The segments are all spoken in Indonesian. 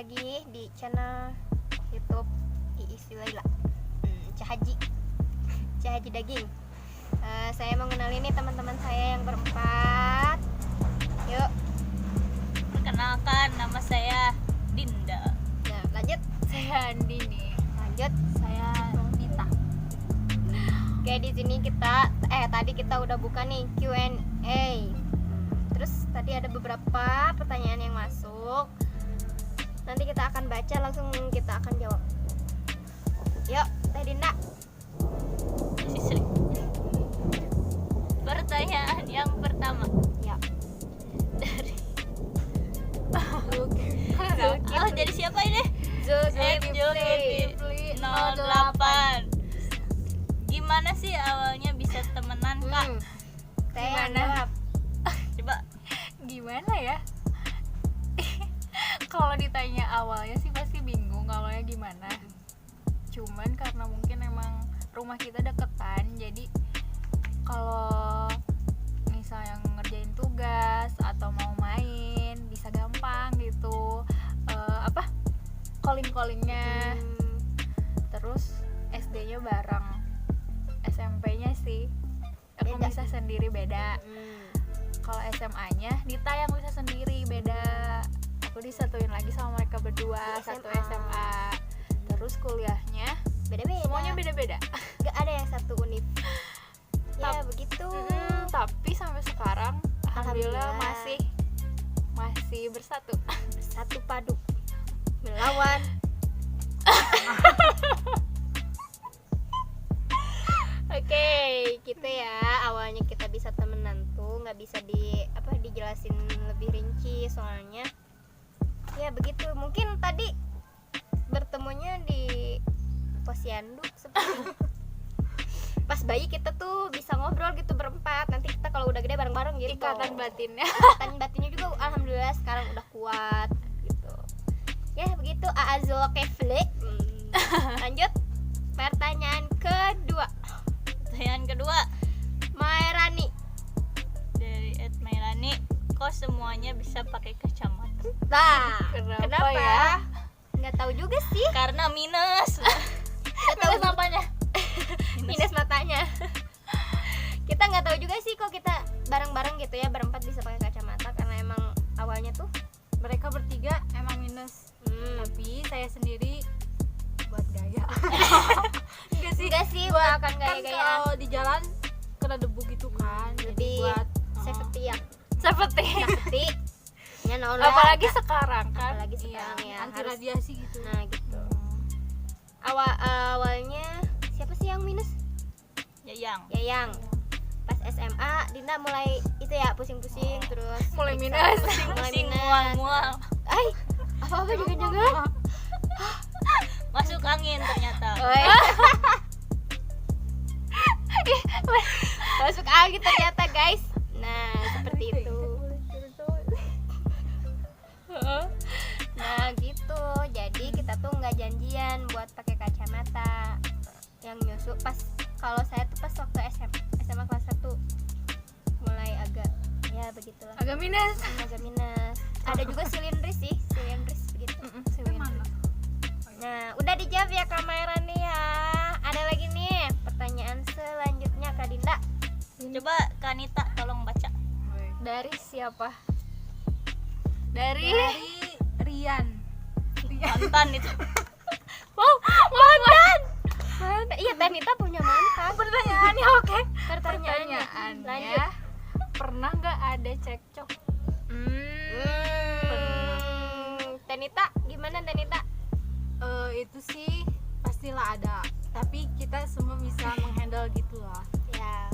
lagi di channel YouTube Iis Laila Cahaji Daging. Saya mau kenalin nih teman-teman saya yang berempat. Yuk. Perkenalkan, nama saya Dinda. Nah, lanjut. Saya Andi nih. Lanjut. Saya Nita. Oke, di sini kita tadi kita udah buka nih Q&A. Terus tadi ada beberapa pertanyaan yang masuk. Nanti kita akan baca, langsung kita akan jawab. Yuk, Teh Dinda. Sisri. Pertanyaan yang pertama Ya. dari Zulkifli. dari siapa ini? Zulkifli 08. Gimana sih awalnya bisa temenan, Kak? Teh yang Gimana? jawab. Coba. Gimana ya? Kalau ditanya awalnya sih pasti bingung awalnya gimana. Cuman karena mungkin emang rumah kita deketan, jadi kalau misalnya ngerjain tugas atau mau main bisa gampang gitu. Calling-callingnya. Terus SD-nya bareng, SMP-nya sih aku Beda. bisa sendiri beda. Kalau SMA-nya Dita yang bisa sendiri beda. Aku disatuin lagi sama mereka berdua Di satu SMA. SMA. Terus kuliahnya Beda-beda. semuanya beda-beda. Gak ada yang satu univ. Ya Tap- begitu. Tapi sampai sekarang alhamdulillah Alhamdulillah. masih bersatu. Satu padu melawan Oke, gitu ya. Awalnya kita bisa temenan tuh nggak bisa dijelasin lebih rinci soalnya. Ya begitu. Mungkin tadi bertemunya di posyandu seperti pas bayi kita tuh bisa ngobrol gitu berempat. Nanti kita kalau udah gede bareng-bareng gitu. Ikatan batinnya. Ikatan batinnya juga alhamdulillah sekarang udah kuat gitu. Ya begitu Aazul Kefle. Lanjut pertanyaan kedua. Pertanyaan kedua Mairani. dari @mailani. Kok semuanya bisa pakai kacamata? Nah, Kenapa kenapa ya? ya? Nggak tahu juga sih. Karena minus. Nggak tahu Minus apanya? minus matanya. Kita nggak tahu juga sih kok kita bareng-bareng gitu ya berempat bisa pakai kacamata karena emang awalnya tuh Mereka bertiga emang minus. Tapi saya sendiri buat gaya. enggak sih buat akan kan gaya-gayaan kalau di jalan kena debu gitu kan. lebih Jadi buat safety ya. seperti Safety. Ya naon lah. apalagi sekarang kan. Apalagi sekarang Iya, ya, anti harus- radiasi gitu. Nah gitu. Awalnya siapa sih yang minus? Yayang. Yayang. Pas SMA Dinda mulai itu ya pusing-pusing terus Mulai periksa. minus. mulai Pusing, minus. mual-mual. Ay, apa juga jangan. Masuk angin ternyata. Oi. Masuk angin ternyata guys. Nah seperti itu. Nah gitu. Jadi kita tuh nggak janjian buat pakai kacamata. Yang nyusu pas kalau saya tuh pas waktu SMA kelas 1 mulai agak ya begitulah. Agak minus. Agak minus. Ada juga silindris begitu. Mana? Nah, udah dijawab ya kamera nih ya. Ada lagi nih pertanyaan selanjutnya Kak Dinda. Coba Kanita tolong baca. Dari siapa? Dari Rian. Mantan itu. Wow, mantan. Iya, Tanita punya mantan. Pertanyaannya oke. Pertanyaannya. Pertanyaannya pernah nggak ada cekcok? Tanita, gimana Tanita? Itu sih pastilah ada. Tapi kita semua bisa menghandle gitu lah. Ya,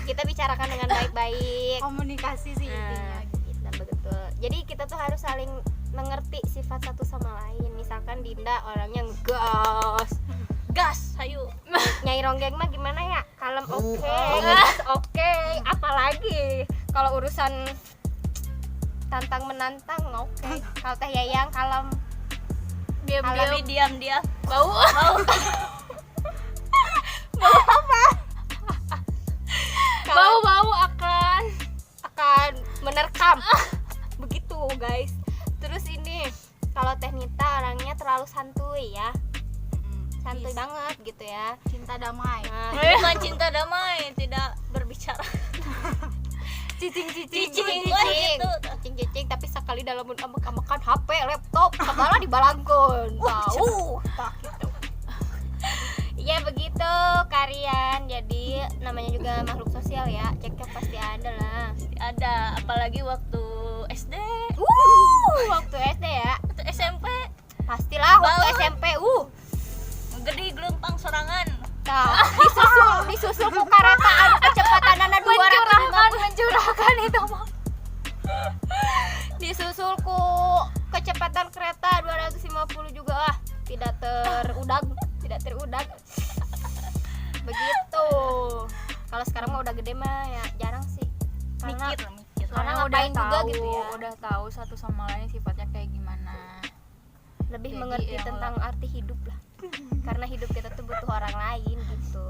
kita bicarakan dengan baik-baik. Komunikasi sih intinya. Nah, betul. Jadi kita tuh harus saling mengerti sifat satu sama lain. Misalkan Dinda orangnya gas. Gas, ayo. Nyai Ronggeng mah gimana ya? Kalem oke, gas oke. Apalagi kalau urusan tantang menantang oke. Kalau Teh Yayang kalem. Tapi diam-diam. Bau. Bau akan akan menerkam. Begitu guys. Terus ini kalau Teh Nita orangnya terlalu santuy ya, santuy banget gitu ya. Cinta damai. Nah, Bukan cinta damai, tidak berbicara. Cicing-cicing. Cicing, wah, gitu. cicing tapi sekali dalam amek-amekan HP, laptop, segala dibalangkeun. Tahu, tak gitu. Ya begitu kalian. Jadi namanya juga makhluk sosial ya. Cekcok pasti ada lah. Ada, apalagi waktu SD, Waktu SD ya. waktu SMP, Pastilah waktu Banget. SMP. gede gelompang sorangan. Nah, disusul ku kereta anu kecepatan 250. Mencurahkan itu mah. Disusul ku kecepatan kereta 250 juga lah. Tidak terudag. Begitu. Kalau sekarang mah udah gede mah ya jarang sih. Karena Mikir. Karena Soalnya ngapain juga gitu ya. Udah tahu satu sama lain sifatnya kayak gimana. lebih Jadi mengerti yang tentang arti hidup lah. Karena hidup kita tuh butuh orang lain gitu.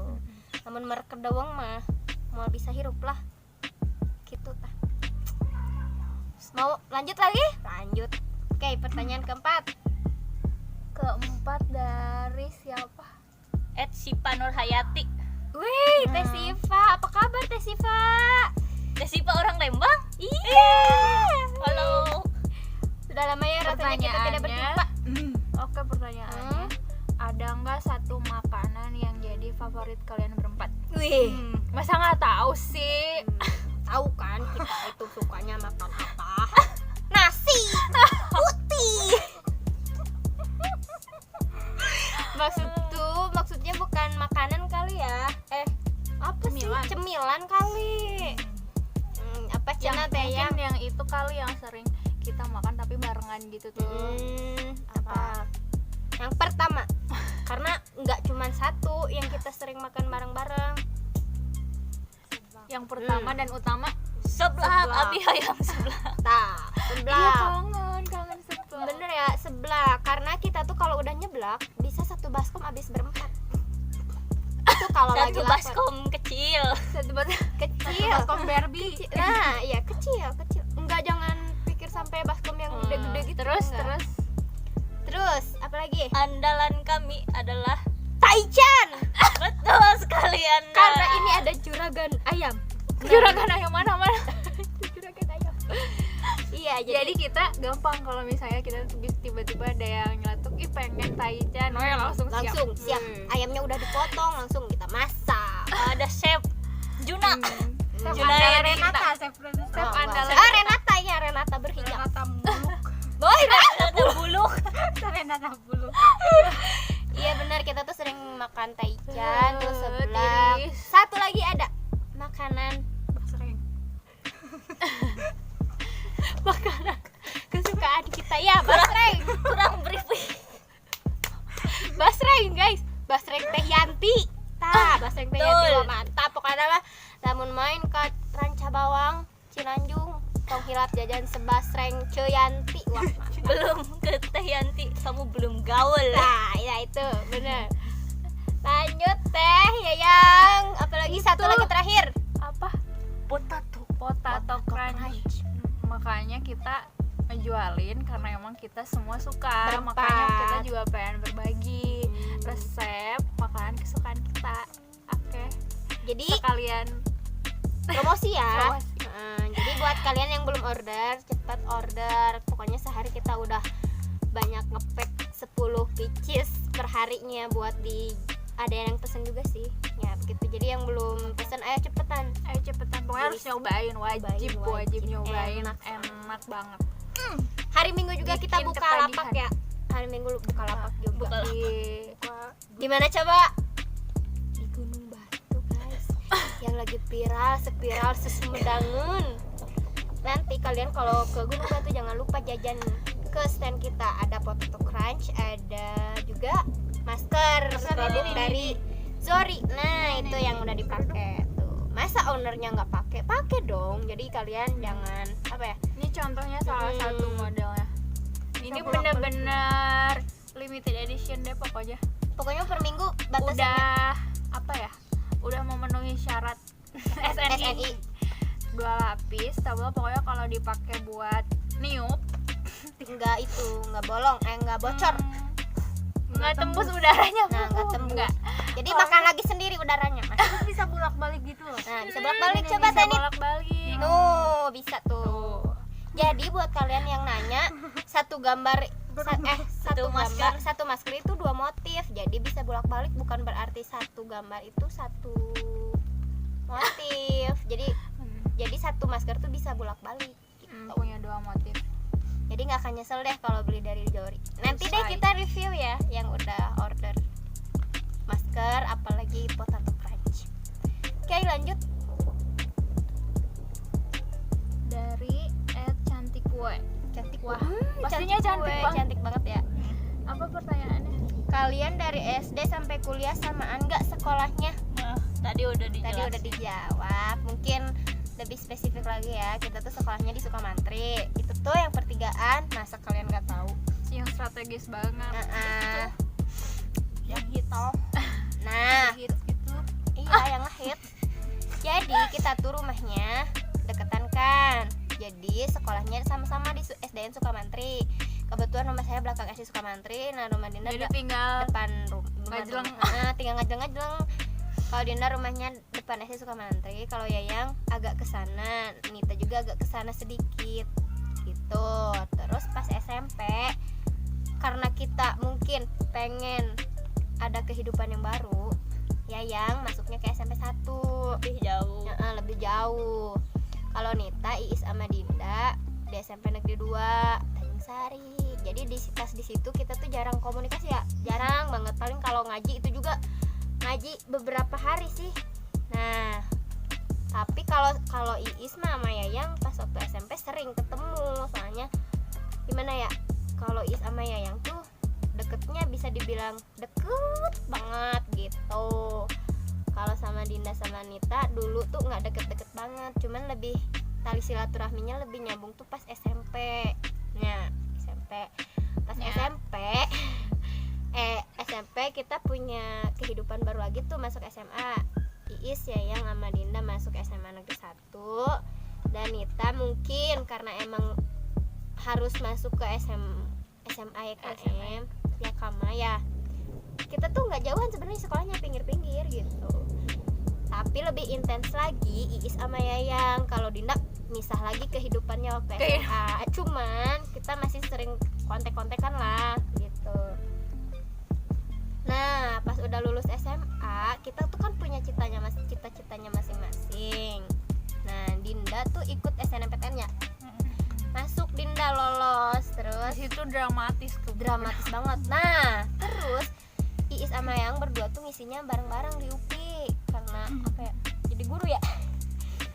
Namun mereka doang mah mau bisa hirup lah. Gitu tah. Mau lanjut lagi? Lanjut. Oke, pertanyaan keempat. Keempat dari siapa? Sipa Nurhayati. Wih, Teh Siva, apa kabar Teh Siva? Sipa orang Lembang? Iya. Halo. Sudah lama ya rasanya kita tidak berjumpa. Oke, pertanyaannya. Ada nggak satu makanan yang jadi favorit kalian berempat? Wih, Masa nggak tahu sih? tahu kan kita itu sukanya makan apa? Nasi putih. Maksudnya bukan makanan kali ya? Apa Cemilan. sih? Cemilan kali. Apa cina teh yang? Mungkin yang itu kali yang sering kita makan tapi barengan gitu tuh. Apa? Yang pertama, karena nggak cuma satu yang kita sering makan bareng-bareng. Yang pertama dan utama. Seblak, Seblak. abi ayam seblak. Nah, Iya, seblak. kangen seblak. Bener ya, seblak. Karena kita tuh kalau udah nyeblak bisa satu baskom habis berempat. Itu kalau lagi Satu lapar. baskom kecil. Satu Kecil. baskom Barbie. Nah, iya kecil. Enggak, jangan pikir sampai baskom yang gede-gede gitu. Terus enggak. Terus apalagi? Andalan kami adalah Taichan. betul sekali Anda. Karena ini ada juragan ayam. Juragan ayam mana? Juragan ayam. Iya, Jadi kita gampang kalau misalnya kita tiba-tiba ada yang nyeletuk, ih pengen taichan, oh ya langsung siap. Ayamnya udah dipotong, langsung kita masak. Ada chef Juna. Chef Juna andalan Renata. kita, chef andalan. Renata ya, Renata berhijab. Renata Buluk. Boy, Ada buluk. Renata Buluk. iya benar, kita tuh sering makan taichan, terus seblak. Tiris. Satu lagi ada makanan kesukaan kita ya, basreng. Kurang briefing. Basreng guys, basreng Teh Yanti. Basreng Teh Yanti betul. wah mantap pokoknya mah. Lamun main ke Ranca Bawang, Cianjung, tong hilap jajan sebasreng Ceyanti. Wah, mantap. Belum ke Teh Yanti, kamu belum gaul. Nah, ya itu bener. Lanjut Teh Yayang, apalagi satu lagi terakhir. Apa? Potato crunch. Makanya kita ngejualin karena emang kita semua suka. Berempat. Makanya kita juga pengen berbagi resep makanan kesukaan kita. Oke. Jadi Sekalian promosi ya. Promosi. Jadi buat kalian yang belum order, cepat order. Pokoknya sehari kita udah banyak ngepack 10 pieces per harinya buat ada yang pesen juga sih. Ya begitu. Jadi yang belum pesen ayo cepetan. Pokoknya harus nyobain, wajib nyobain. Enak banget. Hari Minggu juga kita Bikin buka ketagihan. lapak ya. Hari Minggu buka lapak juga. Buka Di mana coba? Di Gunung Batu, guys. Yang lagi spiral Sesumedangkeun. Nanti kalian kalau ke Gunung Batu jangan lupa jajan ke stand kita. Ada potato crunch, ada juga masker produk dari Zori. Nah, itu yang udah dipakai tuh. Masa ownernya nggak pakai dong. Jadi kalian jangan apa ya? Ini contohnya salah satu modelnya. Ini Coba bener-bener limited edition deh pokoknya. Pokoknya per minggu batasannya Udah apa ya? Udah memenuhi syarat SNI. 2 lapis, tabel pokoknya kalau dipakai buat niup nggak itu nggak bolong nggak bocor. Nggak tembus udaranya. Nah nggak tembus. Nggak. Jadi Oh. makan lagi sendiri udaranya mas. Terus bisa bolak-balik gitu loh. Nah bisa bolak-balik coba Bisa Tenit. bolak-balik. Tuh bisa tuh. Jadi buat kalian yang nanya satu gambar satu masker itu 2 motif. Jadi bisa bolak-balik bukan berarti satu gambar itu satu motif. Jadi satu masker tuh bisa bolak-balik. Gitu. Punya 2 motif. Jadi nggak akan nyesel deh kalau beli dari Jori. Nanti deh Sesuai. kita review ya yang udah order masker, apalagi potato crunch. Oke lanjut. Dari cantik kue. Cantik Wah, banget. pastinya cantik gue, banget. cantik banget ya. Apa pertanyaannya? Kalian dari SD sampai kuliah samaan nggak sekolahnya? Nah, tadi udah dijelasin. Tadi udah dijawab. Mungkin lebih spesifik lagi ya. Kita tuh sekolahnya di Sukamantri. Itu tuh yang pertigaan. Masa kalian nggak tahu? Yang strategis banget. yang hitam. Nah, Hits gitu. iya yang ngehit. Jadi kita tuh rumahnya deketan kan. Jadi sekolahnya sama-sama di SDN Sukamantri. Kebetulan rumah saya belakang SD Sukamantri. Nah rumah Dinda Jadi tinggal depan rumah. ngajleng. Tinggal ngajleng-ngajleng. Kalau Dinda rumahnya depan SD Sukamantri. Kalau Yayang agak ke sana. Nita juga agak ke sana sedikit. Gitu. Terus pas SMP karena kita mungkin pengen ada kehidupan yang baru, Yayang masuknya ke SMP 1 Lebih jauh. lebih jauh. Kalau Nita, Iis sama Dinda di SMP Negeri 2 Tanjung Sari. Jadi pas di situ kita tuh jarang komunikasi ya, jarang banget. Paling kalau ngaji itu juga ngaji beberapa hari sih. Nah, tapi kalau Iis sama Yayang pas waktu SMP sering ketemu. Soalnya gimana ya? Kalau Iis sama Yayang tuh deketnya bisa dibilang deket banget gitu. Kalau sama Dinda sama Nita dulu tuh nggak deket-deket banget, cuman lebih tali silaturahminya lebih nyambung tuh pas SMP. Nah SMP pas Ya. SMP kita punya kehidupan baru lagi tuh, masuk SMA. Iis Yayang sama Dinda masuk SMA Negeri 1 dan Nita mungkin karena emang harus masuk ke SMA YKM ya Kama ya. Kita tuh nggak jauhan sebenarnya, sekolahnya pinggir-pinggir gitu. Tapi lebih intens lagi Iis sama Yayang. Kalau Dinda misah lagi kehidupannya waktu SMA. Cuman kita masih sering kontek-kontekan lah gitu. Nah, pas udah lulus SMA, kita tuh kan punya cita-citanya masing-masing. Nah, Dinda tuh ikut SNMPTN-nya. Masuk Dinda lolos, terus Di situ dramatis tuh. dramatis banget. Nah, terus Iis sama Yang berdua tuh ngisinya bareng-bareng di UPI karena apa ya? Jadi guru ya.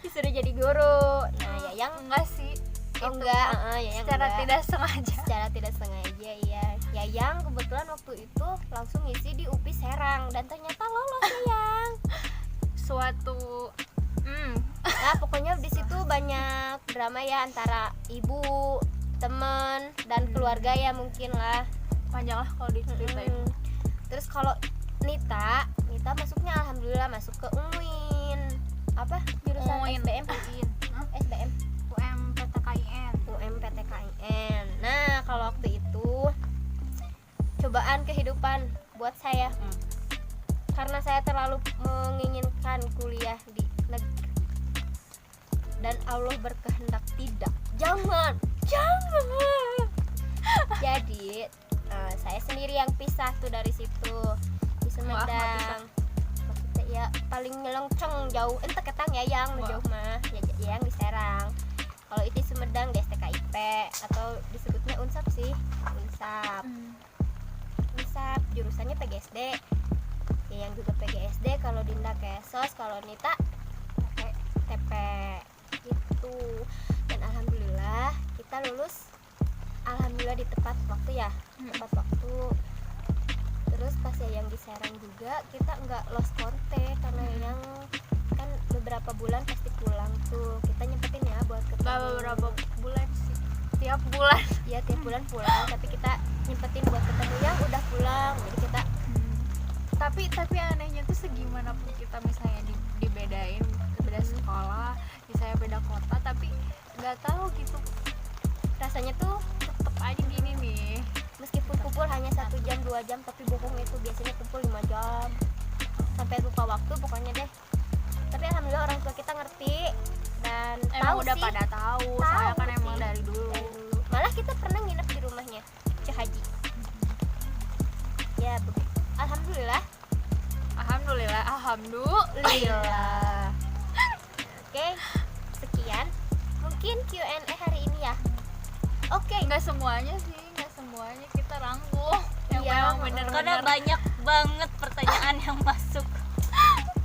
Disuruh jadi guru. Nah, Yayang Enggak sih. oh Itu enggak, Yayang secara enggak. tidak sengaja. Secara tidak sengaja iya. Yayang kebetulan waktu itu langsung ngisi di UPI Serang dan ternyata lolos Yayang. Suatu Nah, pokoknya di situ banyak drama ya antara ibu, teman dan keluarga ya mungkin lah. panjang lah kalau diceritain. Terus kalau Nita masuknya alhamdulillah masuk ke UIN. Apa jurusan UIN. SBM? SBM UMPTKIN. UMPTKIN. Nah, kalau waktu itu cobaan kehidupan buat saya. Karena saya terlalu menginginkan kuliah di negeri. Dan Allah berkehendak tidak. Jangan. Jadi saya sendiri yang pisah tuh dari situ di Sumedang. Maksudnya ya paling nyelengceng jauh. Entek ketang ya yang jauh mah. Ya yang di Serang. Kalau itu Sumedang di STKIP atau disebutnya Unsap sih. Unsap jurusannya PGSD. Ya yang juga PGSD. Kalau Dinda Kesos, kalau Nita pakai TP gitu. Dan alhamdulillah kita lulus alhamdulillah di tepat waktu ya. Tepat waktu. Terus pas yang di Serang juga kita nggak lost kontak karena yang kan beberapa bulan pasti pulang tuh. Kita nyempetin ya buat ketemu. Gak beberapa bulan sih, tiap bulan. Ya tiap bulan pulang tapi kita nyempetin buat ketemu yang udah pulang. Jadi kita Tapi anehnya tuh segimana pun kita misalnya dibedain, beda sekolah, misalnya beda kota, tapi nggak tahu gitu, rasanya tuh tetep aja nih. Meskipun kumpul hanya 1 jam 2 jam, tapi bohong itu biasanya kumpul 5 jam sampai lupa waktu pokoknya deh. Tapi alhamdulillah orang tua kita ngerti dan Emang tahu udah sih, pada tahu. Soalnya kan sih. emang dari dulu. Malah kita pernah nginep di rumahnya Cik Haji. Ya begitu. Alhamdulillah. Alhamdulillah. Oke, sekian mungkin Q&A hari ini ya. Oke, Nggak semuanya sih, nggak semuanya kita rangkum. Yang Iya, memang Karena bener-bener banyak banget pertanyaan yang masuk.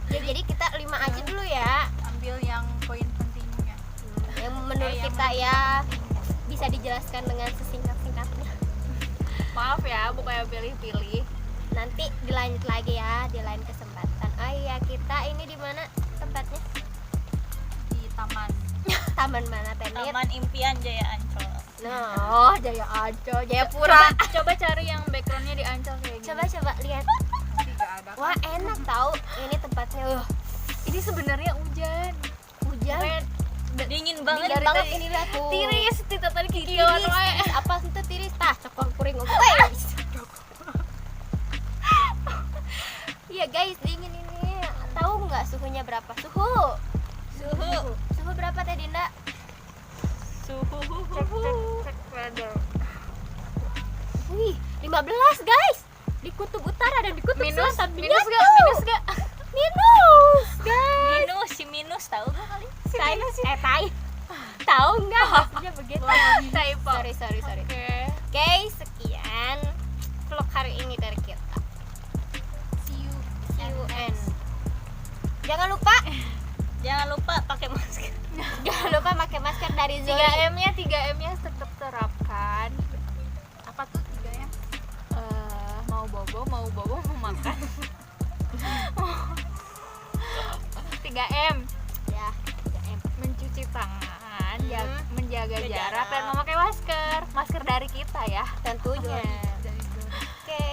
ya jadi kita 5 aja dulu ya. ambil yang poin pentingnya. Yang menurut Yang kita ya bisa dijelaskan dengan sesingkat-singkatnya. Maaf ya, bukannya pilih-pilih. Nanti dilanjut lagi ya di lain kesempatan. Oh iya, kita ini di mana tempatnya? Di taman. Taman mana, Tenit? Taman Impian Jaya Ancol. Oh, Jaya Ancol, Jayapura. Coba cari yang backgroundnya di Ancol kayak gini. Coba lihat. Nanti nggak ada. Wah, enak tahu. Ini tempatnya. Ini sebenarnya hujan. Hujan. Kayak Dingin banget. Dingin banget ini lihat tuh. tiris, tidak tadi Tiris, kikilan wae. tiris. Apa itu tiris? Tah, cokor kuring. Guys. Iya guys, dingin ini. Tahu nggak suhunya berapa? Suhu berapa Teh Dinda? Suhu. Cek weather. Wih, 15 guys. Di kutub utara dan di kutub Minus, selatan. minus Menyatu. gak? Minus gak? Minus, guys. Minus tahu gak kali? Tai. Tahu nggak maksudnya begitu? Typo. Sorry. Oke, sekian vlog hari ini dari kita. See you and jangan lupa Jangan lupa pakai masker. pakai masker dari Zoe. 3M-nya tetap terapkan. Apa tuh 3M? Mau bobo, mau makan. 3M. Ya, 3M. Mencuci tangan, menjaga Menjaga jarak jarak. dan memakai masker. Masker dari kita ya. Tentunya. Dari Zoe. Oke.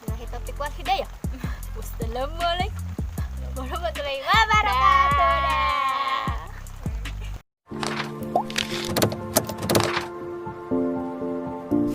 Nah, topik wal hidayah. Wassalamualaikum. Warahmatullahi wabarakatuh.